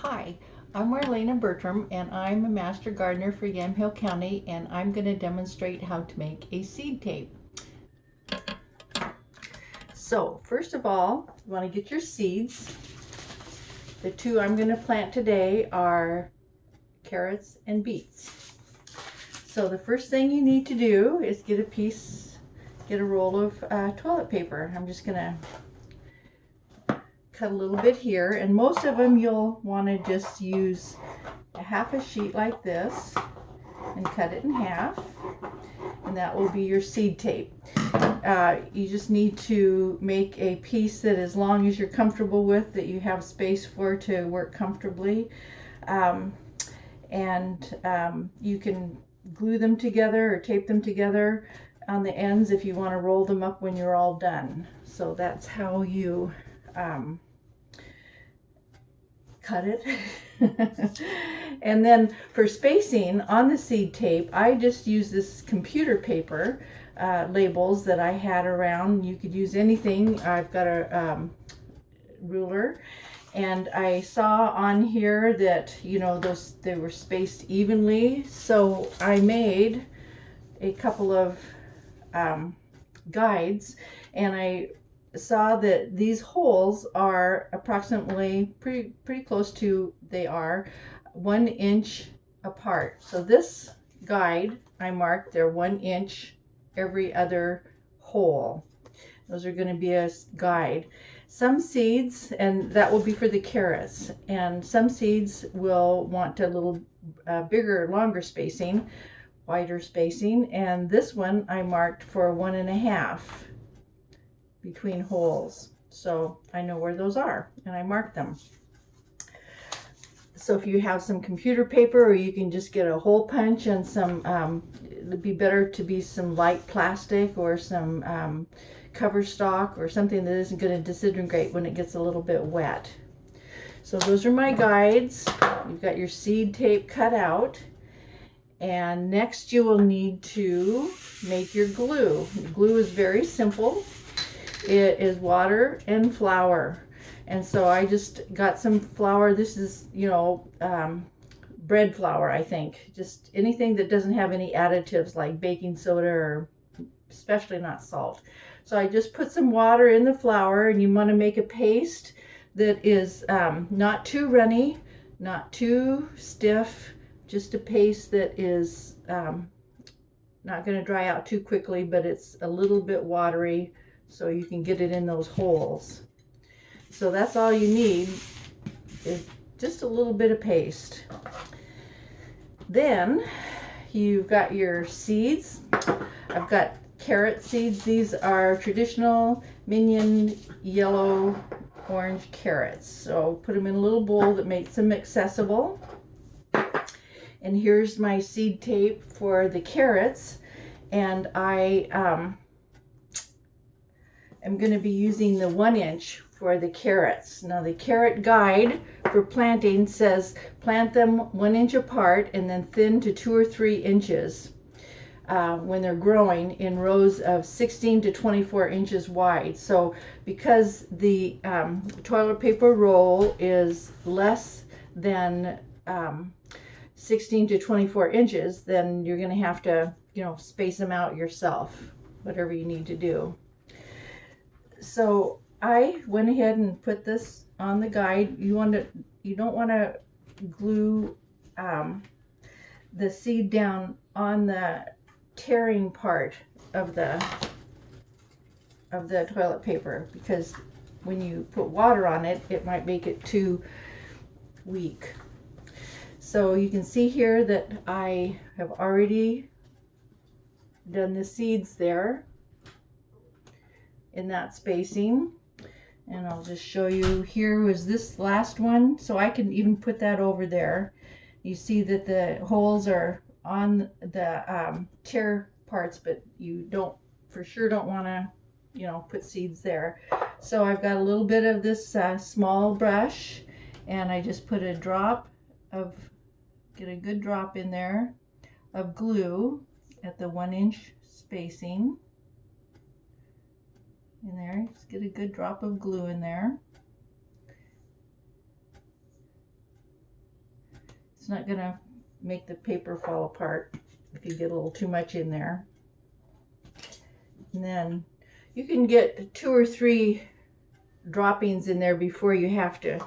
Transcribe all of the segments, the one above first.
Hi, I'm Marlena Bertram and I'm a master gardener for Yamhill County, and I'm going to demonstrate how to make a seed tape. So first of all, you want to get your seeds. The two I'm going to plant today are carrots and beets. So the first thing you need to do is get a roll of toilet paper. I'm just going to cut a little bit here, and most of them you'll want to just use a half a sheet like this and cut it in half, and that will be your seed tape. You just need to make a piece that as long as you're comfortable with, that you have space for to work comfortably, you can glue them together or tape them together on the ends if you want to roll them up when you're all done. So that's how you cut it. And then for spacing on the seed tape, I just use this computer paper labels that I had around. You could use anything. I've got a ruler, and I saw on here that they were spaced evenly, so I made a couple of guides, and I saw that these holes are approximately pretty close to, they are 1 inch apart. So this guide, I marked, they're 1 inch every other hole. Those are going to be a guide. Some seeds, and that will be for the carrots, and some seeds will want a little bigger, longer spacing, wider spacing, and this one I marked for 1.5 between holes, so I know where those are and I marked them. So if you have some computer paper, or you can just get a hole punch and some it'd be better to be some light plastic or some cover stock or something that isn't going to disintegrate when it gets a little bit wet. So those are my guides. You've got your seed tape cut out, and next you will need to make your glue. Glue is very simple. It is water and flour, and so I just got some flour. This is bread flour, I think, just anything that doesn't have any additives like baking soda, or especially not salt. So I just put some water in the flour, and you want to make a paste that is not too runny, not too stiff, just a paste that is not going to dry out too quickly, but it's a little bit watery, so you can get it in those holes. So that's all you need, is just a little bit of paste. Then you've got your seeds. I've got carrot seeds. These are traditional minion yellow orange carrots. So put them in a little bowl that makes them accessible. And here's my seed tape for the carrots, and I am going to be using the 1 inch for the carrots. Now the carrot guide for planting says plant them 1 inch apart and then thin to 2 or 3 inches when they're growing in rows of 16 to 24 inches wide. So because the toilet paper roll is less than 16 to 24 inches, then you're going to have to space them out yourself, whatever you need to do. So I went ahead and put this on the guide. You don't want to glue the seed down on the tearing part of the toilet paper, because when you put water on it, it might make it too weak. So you can see here that I have already done the seeds there in that spacing, and I'll just show you. Here was this last one, so I can even put that over there. You see that the holes are on the tear parts, but you for sure don't want to put seeds there. So I've got a little bit of this small brush, and I just put get a good drop in there of glue at the 1 inch spacing. In there, just get a good drop of glue in there. It's not going to make the paper fall apart if you get a little too much in there. And then you can get 2 or 3 droppings in there before you have to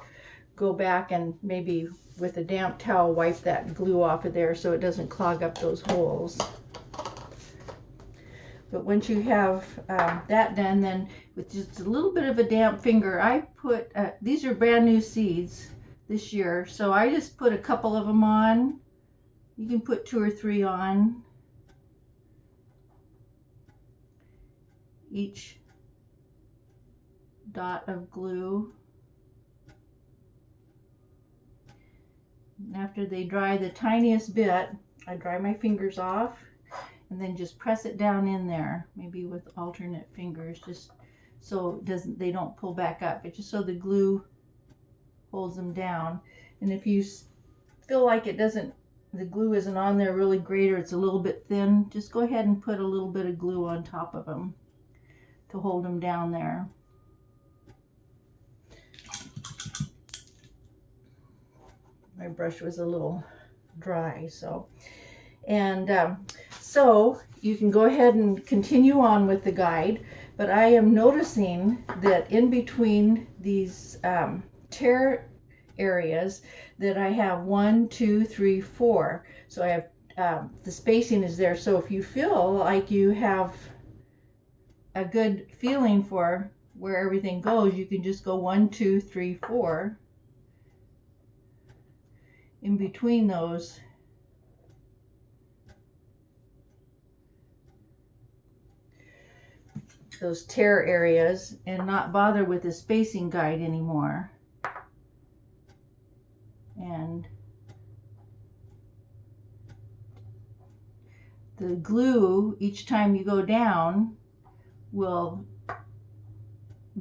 go back and maybe with a damp towel wipe that glue off of there so it doesn't clog up those holes. But once you have that done, then with just a little bit of a damp finger, I put, these are brand new seeds this year, so I just put a couple of them on. You can put 2 or 3 on each dot of glue. And after they dry the tiniest bit, I dry my fingers off and then just press it down in there, maybe with alternate fingers, just so they don't pull back up, but just so the glue holds them down. And if you feel like the glue isn't on there really great, or it's a little bit thin, just go ahead and put a little bit of glue on top of them to hold them down there. My brush was a little dry, so. And so you can go ahead and continue on with the guide, but I am noticing that in between these tear areas that I have 1, 2, 3, 4. So I have the spacing is there. So if you feel like you have a good feeling for where everything goes, you can just go 1, 2, 3, 4 in between those. Those tear areas, and not bother with the spacing guide anymore. And the glue, each time you go down, will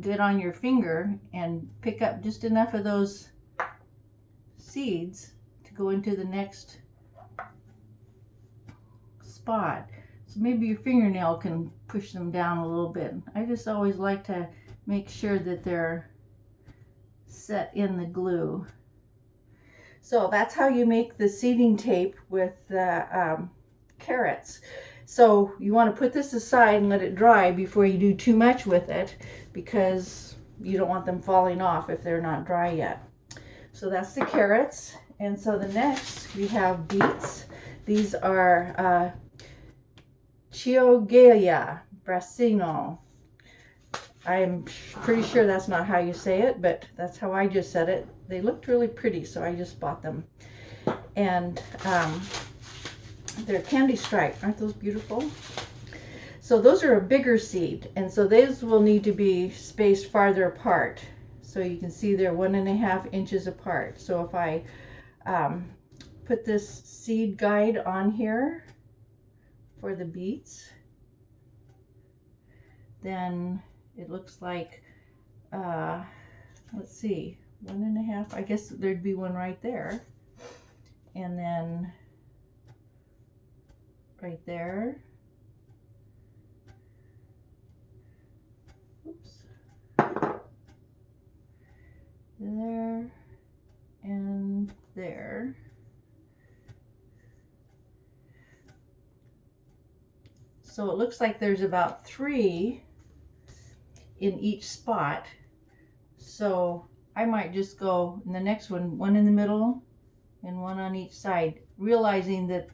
get on your finger and pick up just enough of those seeds to go into the next spot. So maybe your fingernail can push them down a little bit. I just always like to make sure that they're set in the glue. So that's how you make the seeding tape with the carrots. So you want to put this aside and let it dry before you do too much with it, because you don't want them falling off if they're not dry yet. So that's the carrots. And so the next we have beets. These are Chiogalia Brasino. I'm pretty sure that's not how you say it, but that's how I just said it. They looked really pretty, so I just bought them. And they're candy striped. Aren't those beautiful? So those are a bigger seed, and so those will need to be spaced farther apart. So you can see they're 1.5 inches apart. So if I put this seed guide on here for the beets, then it looks like, let's see, 1.5, I guess there'd be one right there, and then right there, oops, there, and there. So it looks like there's about 3 in each spot. So I might just go in the next one, 1 in the middle and 1 on each side, realizing that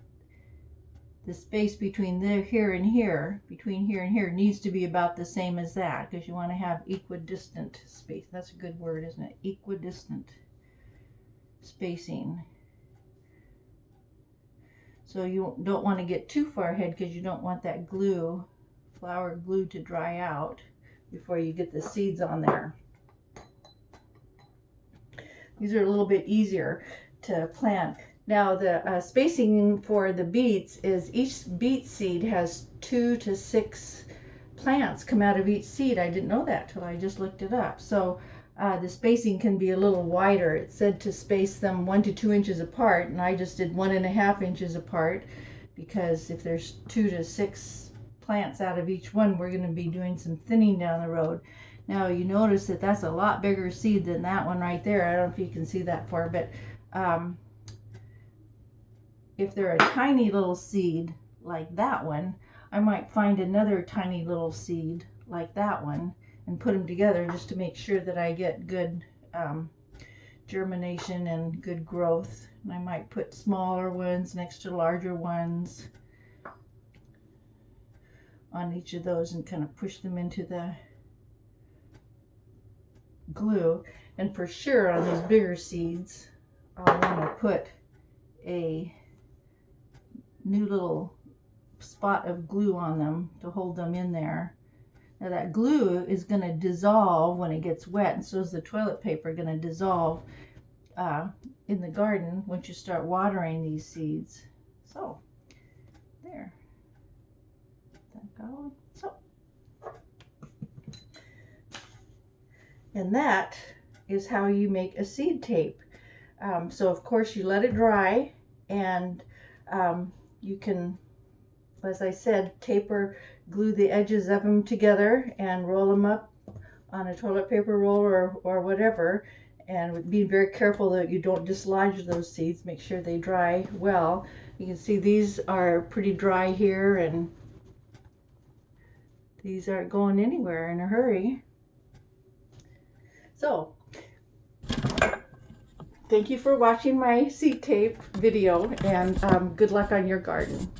the space between here and here, between here and here, needs to be about the same as that, because you want to have equidistant space. That's a good word, isn't it? Equidistant spacing. So you don't want to get too far ahead, because you don't want that glue, flour glue, to dry out before you get the seeds on there. These are a little bit easier to plant. Now the spacing for the beets is each beet seed has 2 to 6 plants come out of each seed. I didn't know that till I just looked it up. So the spacing can be a little wider. It said to space them 1 to 2 inches apart, and I just did 1.5 inches apart, because if there's 2 to 6 plants out of each one, we're going to be doing some thinning down the road. Now you notice that that's a lot bigger seed than that one right there. I don't know if you can see that far, but if they're a tiny little seed like that one, I might find another tiny little seed like that one and put them together just to make sure that I get good germination and good growth. And I might put smaller ones next to larger ones on each of those and kind of push them into the glue. And for sure on these bigger seeds, I'll want to put a new little spot of glue on them to hold them in there. Now that glue is going to dissolve when it gets wet, and so is the toilet paper going to dissolve in the garden once you start watering these seeds. So there, that going. So, and that is how you make a seed tape. So of course you let it dry, and you can, as I said, tape or glue the edges of them together and roll them up on a toilet paper roll or whatever, and be very careful that you don't dislodge those seeds. Make sure they dry well. You can see these are pretty dry here, and these aren't going anywhere in a hurry. So thank you for watching my seed tape video, and good luck on your garden.